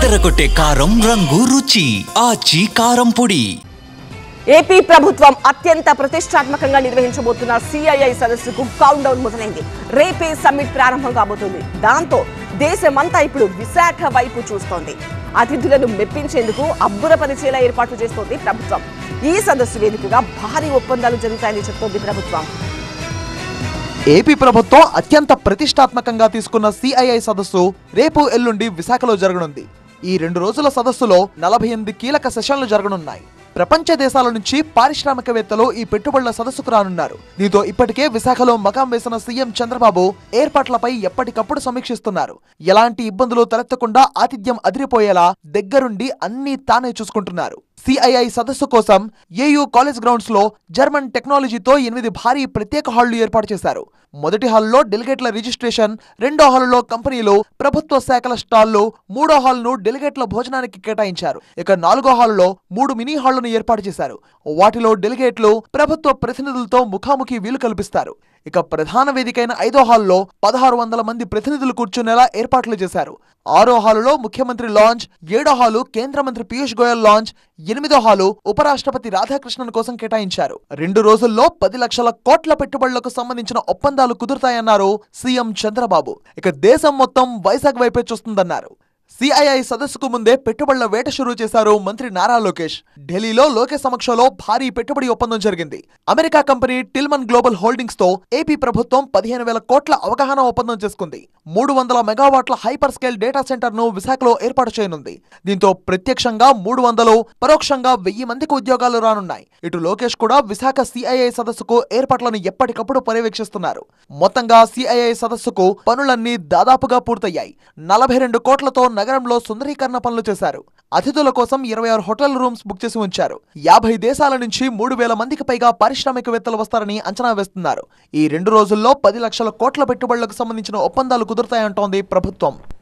అదరగొట్టే కారం రంగు రుచి ఆచి కారం పొడి. ఏపీ ప్రభుత్వం అత్యంత ప్రతిష్టాత్మకంగా నిర్వహించబోతున్న సిఐఐ సదస్సుకు కౌంట్ డౌన్ మొదలైంది. రేపే సమ్మిట్ ప్రారంభం కాబోతుంది. దాంతో దేశమంతా ఇప్పుడు విశాఖ వైపు చూస్తోంది. అతిథులను మెప్పించేందుకు అబ్బురపరిచేలా ఏర్పాట్లు చేస్తోంది ప్రభుత్వం. ఈ సదస్సు వేదికగా భారీ ఒప్పందాలు జరుగుతాయని చెప్తోంది ప్రభుత్వం. ఏపీ ప్రభుత్వం అత్యంత ప్రతిష్టాత్మకంగా తీసుకున్న సిఐఐ సదస్సు రేపు ఎల్లుండి విశాఖలో జరగనుంది. ఈ 2 రోజుల సదస్సులో 48 కీలక సెషన్లు జరగనున్నాయి. ప్రపంచ దేశాల నుంచి పారిశ్రామికవేత్తలు ఈ పెట్టుబడుల సదస్సుకు రానున్నారు. దీంతో ఇప్పటికే విశాఖలో మకాం వేసిన సీఎం చంద్రబాబు ఏర్పాట్లపై ఎప్పటికప్పుడు సమీక్షిస్తున్నారు. ఎలాంటి ఇబ్బందులు తలెత్తకుండా ఆతిథ్యం అదిరిపోయేలా దగ్గరుండి అన్నీ తానే చూసుకుంటున్నారు. సిఐఐ సదస్సు కోసం ఏయూ కాలేజ్ గ్రౌండ్స్ లో జర్మన్ టెక్నాలజీతో 8 భారీ ప్రత్యేక హాళ్లు ఏర్పాటు చేశారు. మొదటి హాల్లో డెలిగేట్ల రిజిస్ట్రేషన్, రెండో హాలులో కంపెనీలు, ప్రభుత్వ శాఖల స్టాళ్లు, మూడో హాల్ను డెలిగేట్ల భోజనానికి కేటాయించారు. ఇక 4గో హాలులో 3 మినీ హాళ్లను ఏర్పాటు చేశారు. వాటిలో డెలిగేట్లు, ప్రభుత్వ ప్రతినిధులతో ముఖాముఖి వీలు కల్పిస్తారు. ఇక ప్రధాన వేదికైన 5వ హాల్లో 1600 మంది ప్రతినిధులు కూర్చునేలా ఏర్పాట్లు చేశారు. 6వ హాలులో ముఖ్యమంత్రి లాంజ్, 7వ హాలు కేంద్ర మంత్రి పీయూష్ గోయల్ లాంజ్, 8వ హాలు ఉపరాష్ట్రపతి రాధాకృష్ణన్ కోసం కేటాయించారు. 2 రోజుల్లో 10 లక్షల కోట్ల పెట్టుబడులకు సంబంధించిన ఒప్పందాలు కుదురుతాయన్నారు సీఎం చంద్రబాబు. ఇక దేశం మొత్తం వైజాగ్ వైపే చూస్తుందన్నారు. సిఐఐ సదస్సుకు ముందే పెట్టుబడుల వేట షురూ చేశారు మంత్రి నారా లోకేష్. ఢిల్లీలో లోకేష్ సమక్షంలో భారీ పెట్టుబడి ఒప్పందం జరిగింది. America company Tillman global holdings తో ఏపీ ప్రభుత్వం 15,000 కోట్ల అవగాహన ఒప్పందం చేసుకుంది. 300 మెగావాట్ల హైపర్ స్కేల్ డేటా సెంటర్ ను విశాఖలో ఏర్పాటు చేయనుంది. దీంతో ప్రత్యక్షంగా 300, పరోక్షంగా 1000 మందికి ఉద్యోగాలు రానున్నాయి. ఇటు లోకేష్ కూడా విశాఖ సిఐఐ సదస్సుకు ఏర్పాట్లను ఎప్పటికప్పుడు పర్యవేక్షిస్తున్నారు. మొత్తంగా సిఐఐ సదస్సుకు పనులన్నీ దాదాపుగా పూర్తయ్యాయి. 42 కోట్లతో నగరంలో సుందరీకరణ పనులు చేశారు. అతిథుల కోసం 26 హోటల్ రూమ్స్ బుక్ చేసి ఉంచారు. 50 దేశాల నుంచి 3,000 మందికి పైగా పారిశ్రామికవేత్తలు వస్తారని అంచనా వేస్తున్నారు. ఈ 2 రోజుల్లో 10 లక్షల కోట్ల పెట్టుబడులకు సంబంధించిన ఒప్పందాలు కుదురుతాయంటోంది ప్రభుత్వం.